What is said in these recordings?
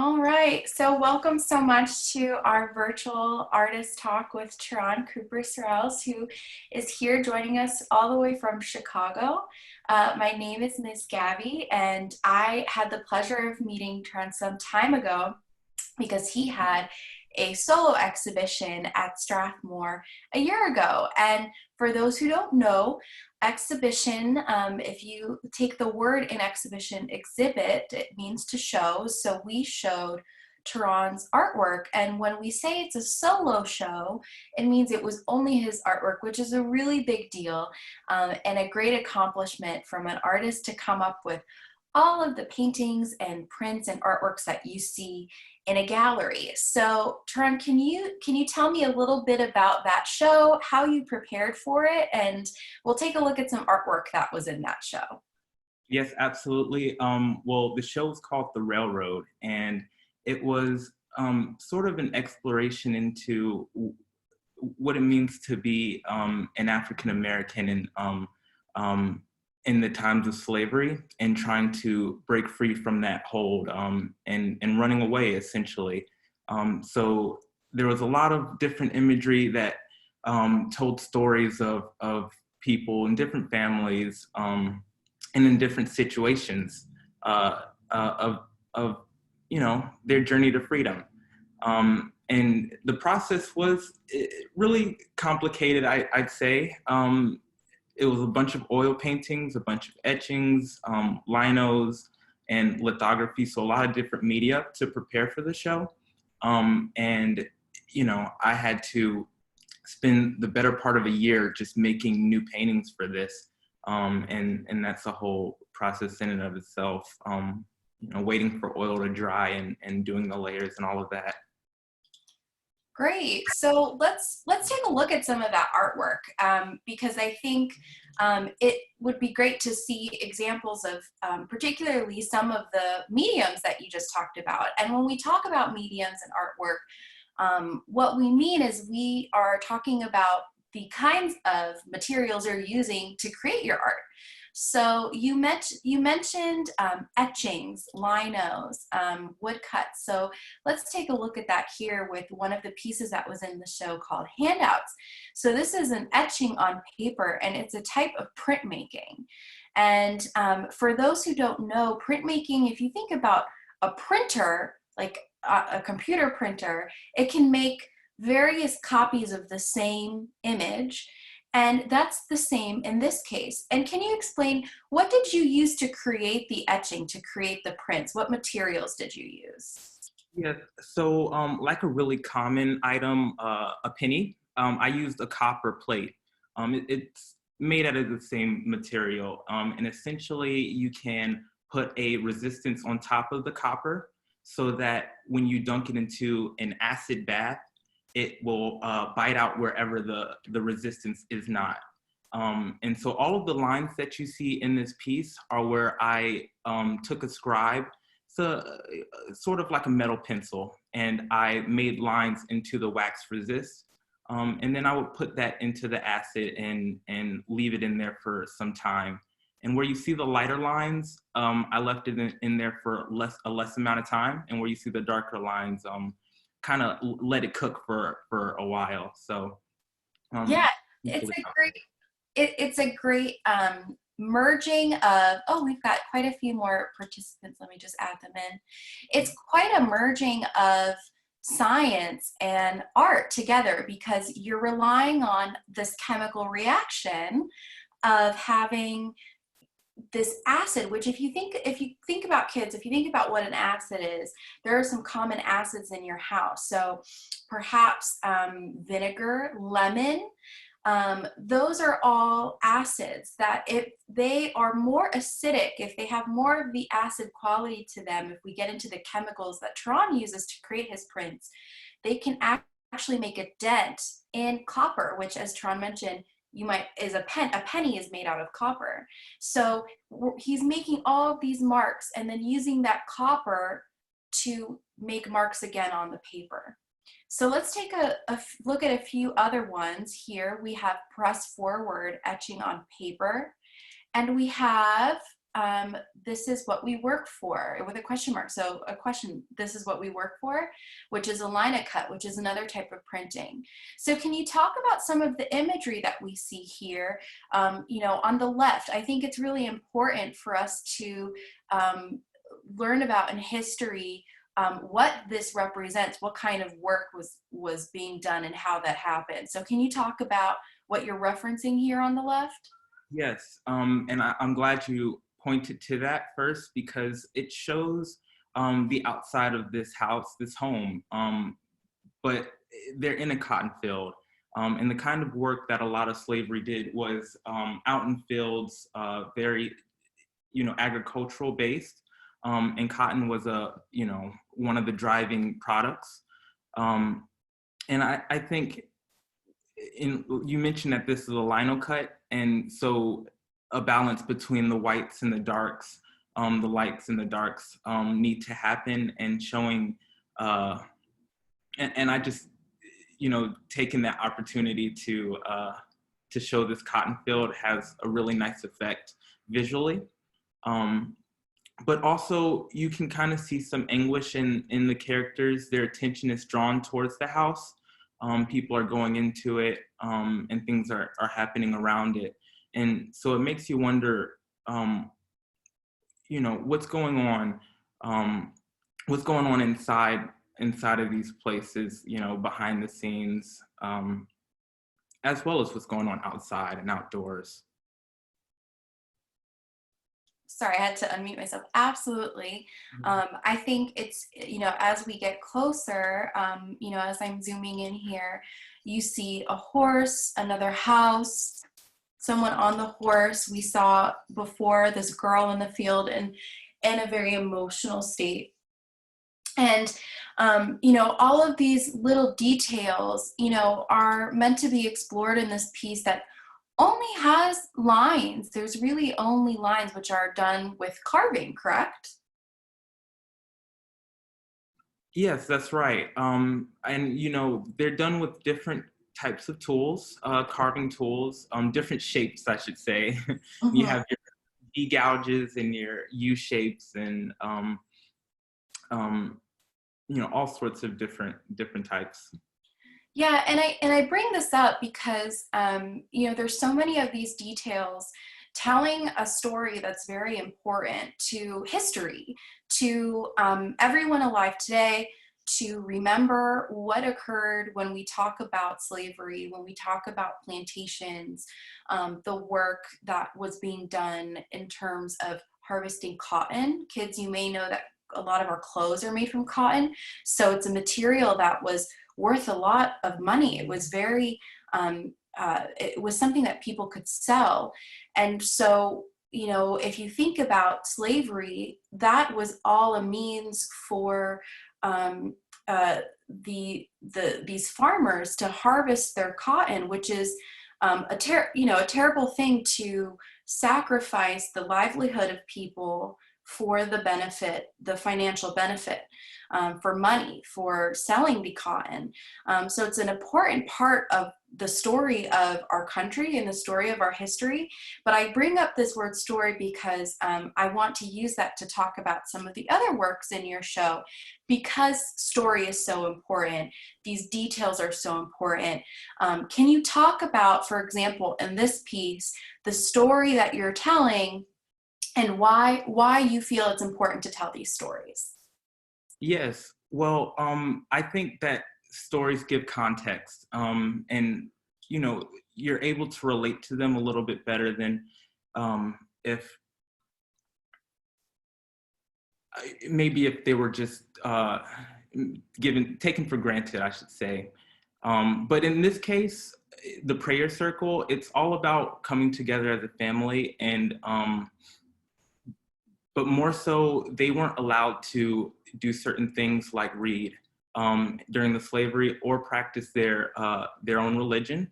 All right, so welcome so much to our virtual artist talk with Terron Cooper Sorrells, who is here joining us all the way from Chicago. My name is Ms. Gabby, and I had the pleasure of meeting Terron some time ago because he had a solo exhibition at Strathmore a year ago. And for those who don't know, exhibition, if you take the word in exhibition, exhibit, it means to show. So we showed Terron's artwork. And when we say it's a solo show, it means it was only his artwork, which is a really big deal and a great accomplishment from an artist to come up with all of the paintings and prints and artworks that you see in a gallery. So Terron, can you tell me a little bit about that show, how you prepared for it, and we'll take a look at some artwork that was in that show. Yes, absolutely. Well, the show is called The Railroad, and it was sort of an exploration into what it means to be an African American in the times of slavery, and trying to break free from that hold and running away, essentially. So there was a lot of different imagery that told stories of people in different families and in different situations of their journey to freedom. And the process was really complicated, I'd say. It was a bunch of oil paintings, a bunch of etchings, linos, and lithography, so a lot of different media to prepare for the show. And, I had to spend the better part of a year just making new paintings for this. And that's a whole process in and of itself, waiting for oil to dry and doing the layers and all of that. Great. So let's take a look at some of that artwork because I think it would be great to see examples of particularly some of the mediums that you just talked about. And when we talk about mediums and artwork, what we mean is we are talking about the kinds of materials you're using to create your art. So you mentioned etchings, linos, woodcuts. So let's take a look at that here with one of the pieces that was in the show called Handouts. So this is an etching on paper, and it's a type of printmaking. And for those who don't know, printmaking, if you think about a printer, like a computer printer, it can make various copies of the same image. And that's the same in this case. And can you explain, what did you use to create the etching, to create the prints? What materials did you use? Yeah, so like a really common item, a penny, I used a copper plate. It's made out of the same material. And essentially you can put a resistance on top of the copper so that when you dunk it into an acid bath, it will bite out wherever the resistance is not. And so all of the lines that you see in this piece are where I took a scribe, so sort of like a metal pencil, and I made lines into the wax resist. And then I would put that into the acid and leave it in there for some time. And where you see the lighter lines, I left it in there for a less amount of time. And where you see the darker lines, kind of let it cook for a while. So Yeah, it's really a great, it's a great merging of, oh, we've got quite a few more participants. Let me just add them in. It's quite a merging of science and art together because you're relying on this chemical reaction of having this acid, which if you think about kids, if you think about what an acid is, there are some common acids in your house. So perhaps vinegar, lemon, those are all acids that if they are more acidic, if they have more of the acid quality to them, if we get into the chemicals that Terron uses to create his prints, they can actually make a dent in copper, which, as Terron mentioned, a penny is made out of copper. So he's making all of these marks and then using that copper to make marks again on the paper. So let's take a look at a few other ones here. We have press forward etching on paper, and we have this is what we work for, with a question mark. So a question, this is what we work for, which is a line cut, which is another type of printing. So can you talk about some of the imagery that we see here? You know, on the left, I think it's really important for us to learn about in history what this represents, what kind of work was being done and how that happened. So can you talk about what you're referencing here on the left? Yes, and I'm glad you pointed to that first because it shows the outside of this house, this home, but they're in a cotton field. And the kind of work that a lot of slavery did was out in fields, very, agricultural based. And cotton was one of the driving products. And I think you mentioned that this is a lino cut, and so a balance between the whites and the darks, the lights and the darks need to happen, and showing, and I just, taking that opportunity to show this cotton field has a really nice effect visually. But also you can kind of see some anguish in the characters. Their attention is drawn towards the house. People are going into it, and things are happening around it. And so it makes you wonder, what's going on inside of these places, behind the scenes, as well as what's going on outside and outdoors. Sorry, I had to unmute myself. Absolutely. I think it's, as we get closer, as I'm zooming in here, you see a horse, another house, someone on the horse. We saw before this girl in the field and in a very emotional state. And, all of these little details, are meant to be explored in this piece that only has lines. There's really only lines, which are done with carving, correct? Yes, that's right. And they're done with different types of tools, carving tools, different shapes, I should say. You Mm-hmm. have your V gouges and your U shapes, and all sorts of different types. Yeah, and I bring this up because there's so many of these details telling a story that's very important to history, to everyone alive today, to remember what occurred when we talk about slavery, when we talk about plantations, the work that was being done in terms of harvesting cotton. Kids, you may know that a lot of our clothes are made from cotton, so it's a material that was worth a lot of money. It was very, it was something that people could sell. And so, if you think about slavery, that was all a means for these farmers to harvest their cotton, which is a terrible thing to sacrifice the livelihood of people for the benefit, the financial benefit, for money, for selling the cotton. So it's an important part of the story of our country and the story of our history. But I bring up this word story because I want to use that to talk about some of the other works in your show, because story is so important. These details are so important. Can you talk about, for example, in this piece, the story that you're telling and why you feel it's important to tell these stories? Yes. Well, I think that stories give context, and you're able to relate to them a little bit better than if if they were just taken for granted, I should say. But in this case, the prayer circle, it's all about coming together as a family, and but more so, they weren't allowed to do certain things like read during the slavery or practice their own religion.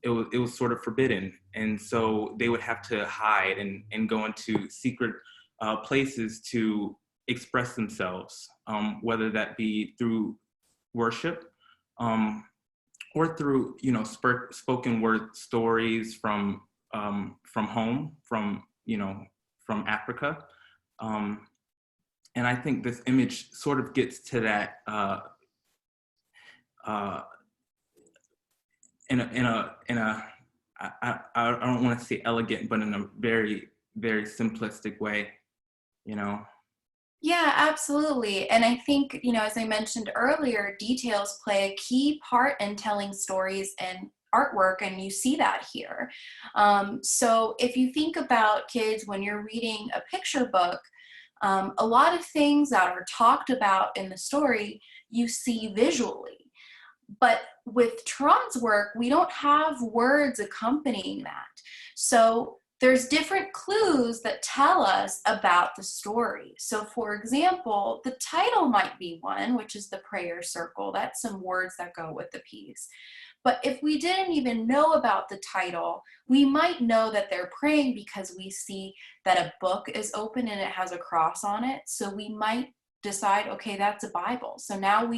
It was sort of forbidden, and so they would have to hide and go into secret places to express themselves, whether that be through worship, or through spoken word stories from home, from from Africa. And I think this image sort of gets to that in a I don't want to say elegant, but in a very, very simplistic way, you know? Yeah, absolutely. And I think, as I mentioned earlier, details play a key part in telling stories and artwork, and you see that here. So if you think about kids when you're reading a picture book, a lot of things that are talked about in the story you see visually. But with Terron's work, we don't have words accompanying that. So there's different clues that tell us about the story. So for example, the title might be one, which is the prayer circle. That's some words that go with the piece. But if we didn't even know about the title, we might know that they're praying because we see that a book is open and it has a cross on it. So we might decide, okay, that's a Bible. So now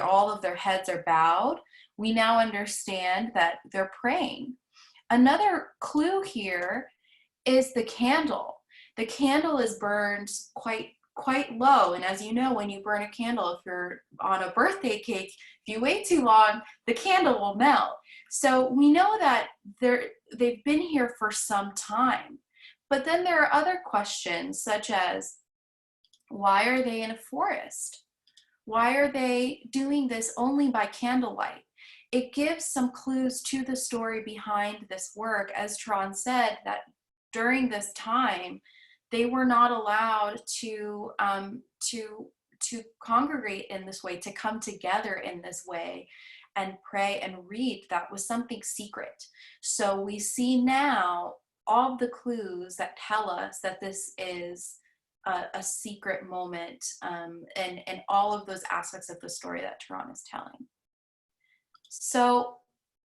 all of their heads are bowed. We now understand that they're praying. Another clue here is the candle. The candle is burned quite low, and as you know, when you burn a candle, if you're on a birthday cake, if you wait too long, the candle will melt. So we know that they've been here for some time. But then there are other questions, such as, why are they in a forest? Why are they doing this only by candlelight? It gives some clues to the story behind this work. As Terron said, that during this time, they were not allowed to congregate in this way, to come together in this way and pray and read. That was something secret. So we see now all the clues that tell us that this is a secret moment, and all of those aspects of the story that Terron is telling. So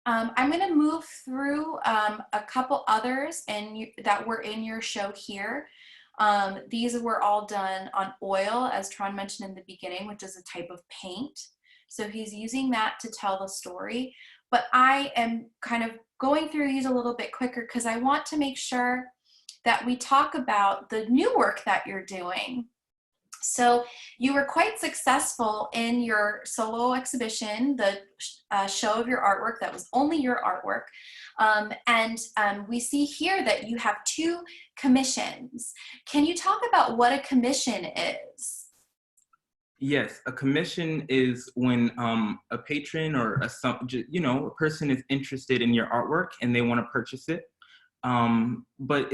I'm going to move through a couple others that were in your show here. These were all done on oil, as Terron mentioned in the beginning, which is a type of paint. So he's using that to tell the story. But I am kind of going through these a little bit quicker because I want to make sure that we talk about the new work that you're doing. So you were quite successful in your solo exhibition, the show of your artwork that was only your artwork. And we see here that you have 2 commissions. Can you talk about what a commission is? Yes, a commission is when a patron or a person is interested in your artwork and they want to purchase it. But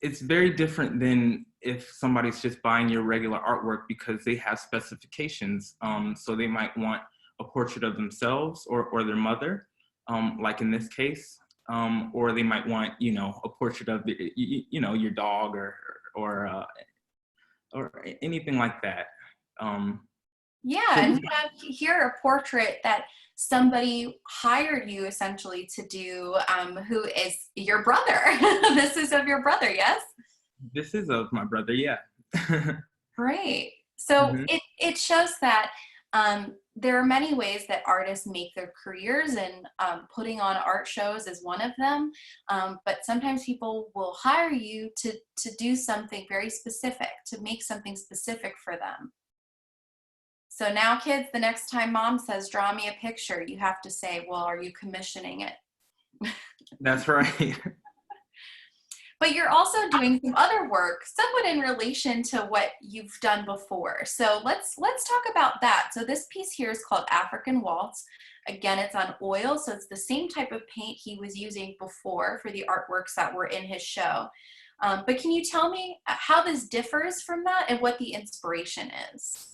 it's very different than if somebody's just buying your regular artwork because they have specifications. So they might want a portrait of themselves or their mother, like in this case, or they might want, a portrait of your dog or anything like that. Yeah, So and we have here a portrait that somebody hired you essentially to do, who is your brother. This is of your brother, yes? this is of my brother, yeah. Great. So it shows that there are many ways that artists make their careers, and putting on art shows is one of them. But sometimes people will hire you to do something very specific, to make something specific for them. So now, kids, the next time mom says, draw me a picture, you have to say, well, are you commissioning it? That's right. But you're also doing some other work, somewhat in relation to what you've done before. So let's talk about that. So this piece here is called African Waltz. Again, it's on oil, so it's the same type of paint he was using before for the artworks that were in his show. But can you tell me how this differs from that and what the inspiration is?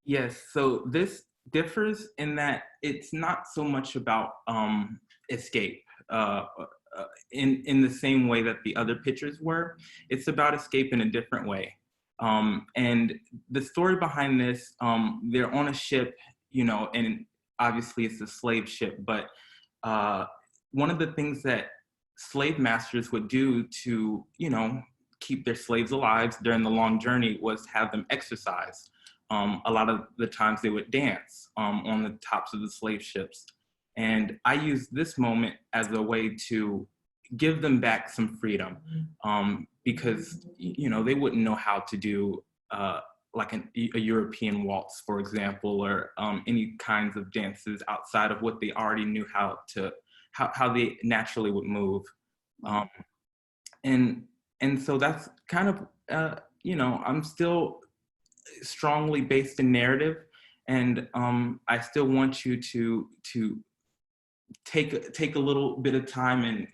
Yes, so this differs in that it's not so much about escape in the same way that the other pictures were. It's about escape in a different way. And the story behind this, they're on a ship, and obviously it's a slave ship, but one of the things that slave masters would do to, keep their slaves alive during the long journey was have them exercise. A lot of the times they would dance on the tops of the slave ships. And I used this moment as a way to give them back some freedom, because they wouldn't know how to do like a European waltz, for example, or any kinds of dances outside of what they already knew how they naturally would move. And so that's kind of I'm still strongly based in narrative, and I still want you to take a little bit of time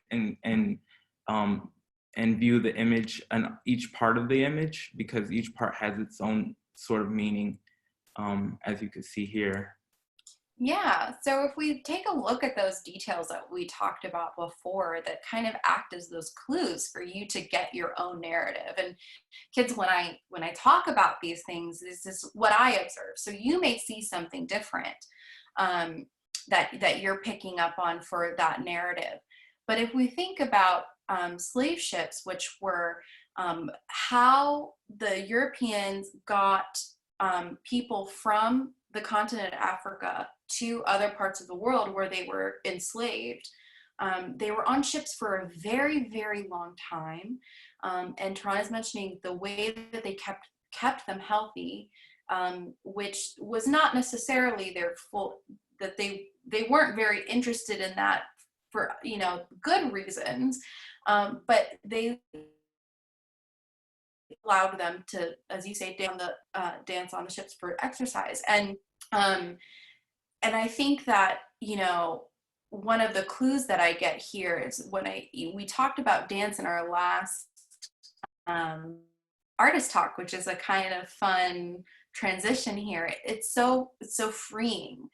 and view the image and each part of the image, because each part has its own sort of meaning, as you can see here. Yeah, so if we take a look at those details that we talked about before that kind of act as those clues for you to get your own narrative. And kids, when I talk about these things, this is what I observe. So you may see something different that you're picking up on for that narrative. But if we think about slave ships, which were how the Europeans got people from the continent of Africa to other parts of the world where they were enslaved. They were on ships for a very, very long time. And Terron is mentioning the way that they kept them healthy, which was not necessarily their full, that they weren't very interested in that for, good reasons. But they allowed them to, as you say, dance on the ships for exercise. And I think that, one of the clues that I get here is when we talked about dance in our last artist talk, which is a kind of fun transition here. It's so freeing.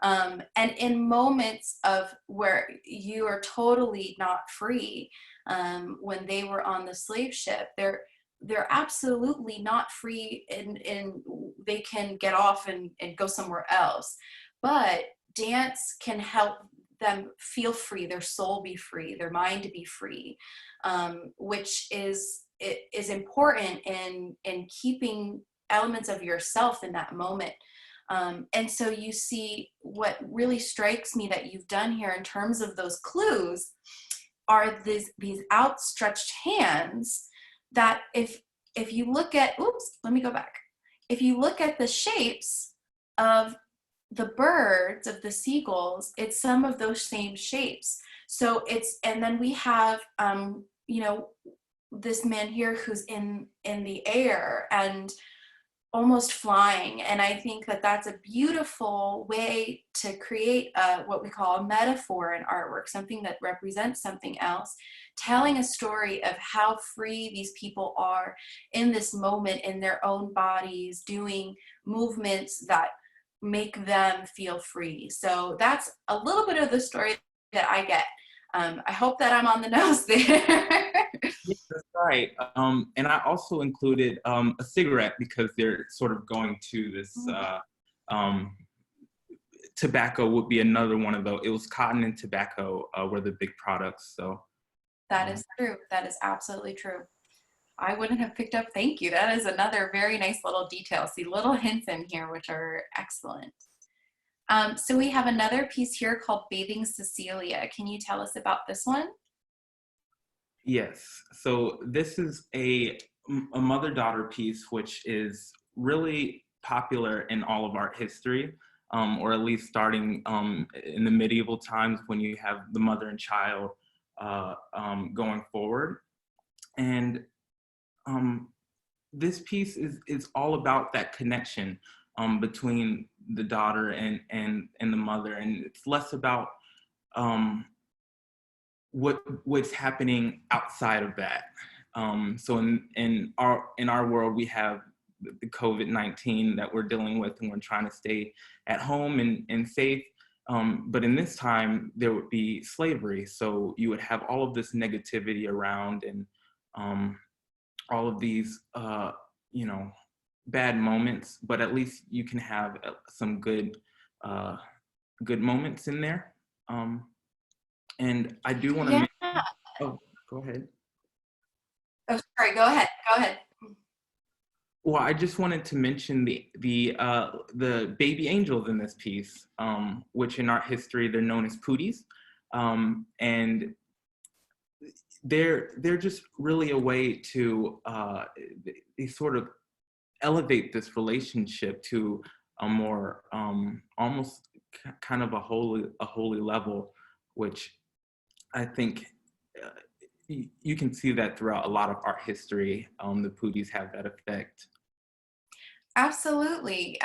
And in moments of where you are totally not free, when they were on the slave ship, they're absolutely not free, and they can get off and go somewhere else. But dance can help them feel free, their soul be free, their mind to be free, which is important in keeping elements of yourself in that moment. And so you see, what really strikes me that you've done here in terms of those clues are these outstretched hands that if you look at, let me go back. If you look at the shapes of the birds, of the seagulls, it's some of those same shapes. So and then we have, this man here who's in the air and almost flying. And I think that that's a beautiful way to create what we call a metaphor in artwork, something that represents something else, telling a story of how free these people are in this moment in their own bodies, doing movements that make them feel free. So that's a little bit of the story that I get. I hope that I'm on the nose there. Yeah, that's right. And I also included a cigarette, because they're sort of going to this, tobacco would be another one of those. It was cotton and tobacco were the big products. So that is true. That is absolutely true. I wouldn't have picked up. Thank you. That is another very nice little detail. See little hints in here, which are excellent. So we have another piece here called Bathing Cecilia. Can you tell us about this one? yes. So this is a mother-daughter piece, which is really popular in all of art history, or at least starting in the medieval times, when you have the mother and child going forward. And this piece is all about that connection between the daughter and the mother, and it's less about what's happening outside of that. So in our world, we have the COVID-19 that we're dealing with, and we're trying to stay at home and safe. But in this time, there would be slavery. So you would have all of this negativity around, and all of these, bad moments, but at least you can have some good moments in there. And I do want to mention, oh, go ahead. Oh, sorry, go ahead. Go ahead. Well, I just wanted to mention the baby angels in this piece, which in art history, they're known as pooties. And they're just really a way to they sort of elevate this relationship to a more almost kind of a holy level, which I think you can see that throughout a lot of art history. The Pooties have that effect. Absolutely.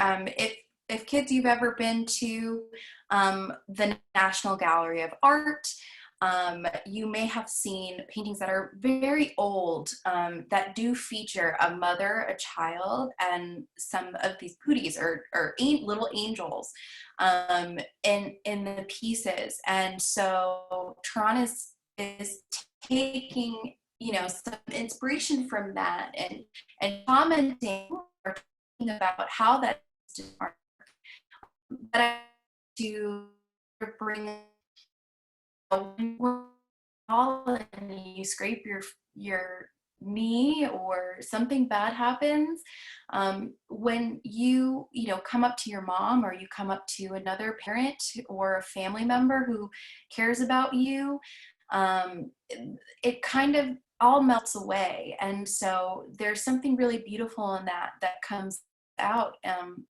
If kids, you've ever been to the National Gallery of Art, you may have seen paintings that are very old that do feature a mother, a child, and some of these pooties or little angels in the pieces. And so Terron is taking, you know, some inspiration from that and commenting or talking about how that is art, but to bring all and you scrape your knee or something bad happens, when you know come up to your mom or you come up to another parent or a family member who cares about you, it kind of all melts away. And so there's something really beautiful in that comes out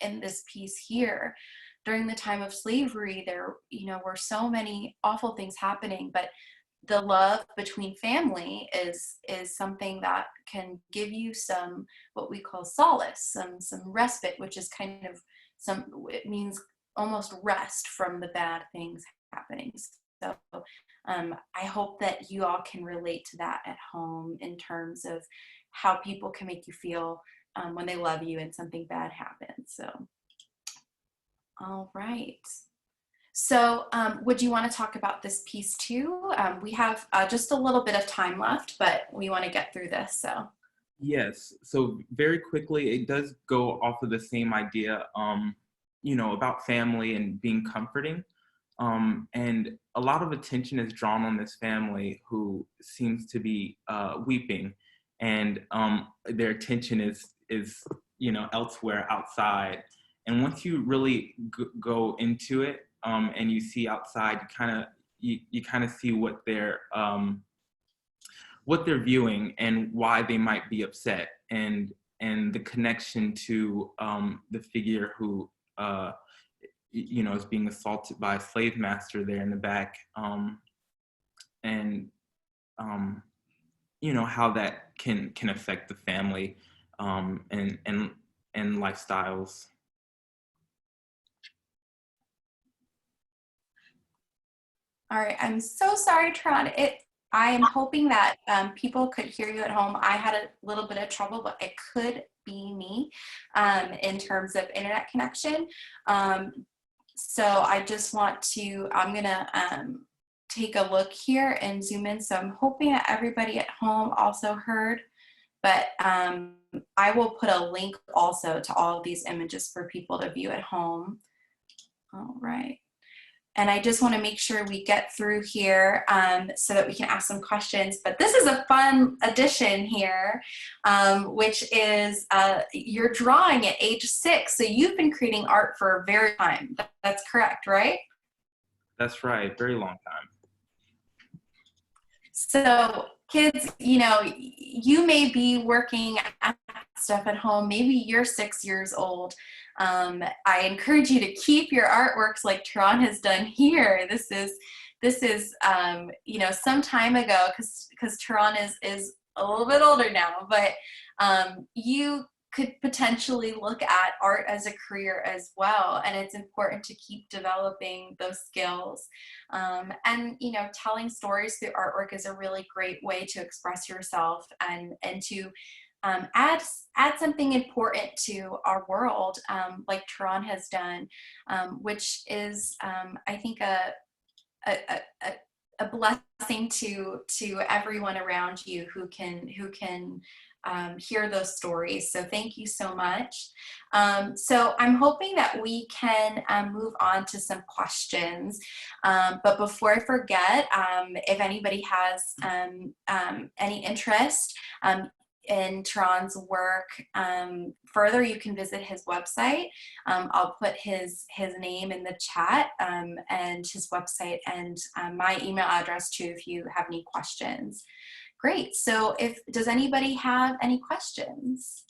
in this piece here. During the time of slavery, there, you know, were so many awful things happening, but the love between family is something that can give you some what we call solace, some respite, which is kind of it means almost rest from the bad things happening. So I hope that you all can relate to that at home in terms of how people can make you feel when they love you and something bad happens. So, all right. So would you want to talk about this piece too? We have just a little bit of time left, but we want to get through this. So Yes. So very quickly, it does go off of the same idea, you know, about family and being comforting. And a lot of attention is drawn on this family who seems to be weeping, and their attention is you know elsewhere outside. And once you really go into it, and you see outside, you kind of see what they're viewing and why they might be upset, and the connection to the figure who you know is being assaulted by a slave master there in the back, and you know how that can affect the family and lifestyles. all right, I'm so sorry, Terron. I am hoping that people could hear you at home. I had a little bit of trouble, but it could be me in terms of internet connection. So I just want to, I'm gonna take a look here and zoom in. So I'm hoping that everybody at home also heard, but I will put a link also to all of these images for people to view at home. All right. And I just want to make sure we get through here so that we can ask some questions. But this is a fun addition here, which is you're drawing at age 6. So you've been creating art for a very long time. That's correct, right? That's right, very long time. So kids, you know, you may be working at stuff at home. Maybe you're 6 years old. I encourage you to keep your artworks like Terron has done here. This is you know, some time ago, because Terron is a little bit older now, but you could potentially look at art as a career as well, and it's important to keep developing those skills. And you know, telling stories through artwork is a really great way to express yourself and to add something important to our world, like Terron has done, which is, I think, a blessing to everyone around you who can hear those stories. So thank you so much. So I'm hoping that we can move on to some questions. But before I forget, if anybody has any interest, in Terron's work further, you can visit his website. I'll put his name in the chat, and his website, and my email address too if you have any questions. Great. So does anybody have any questions?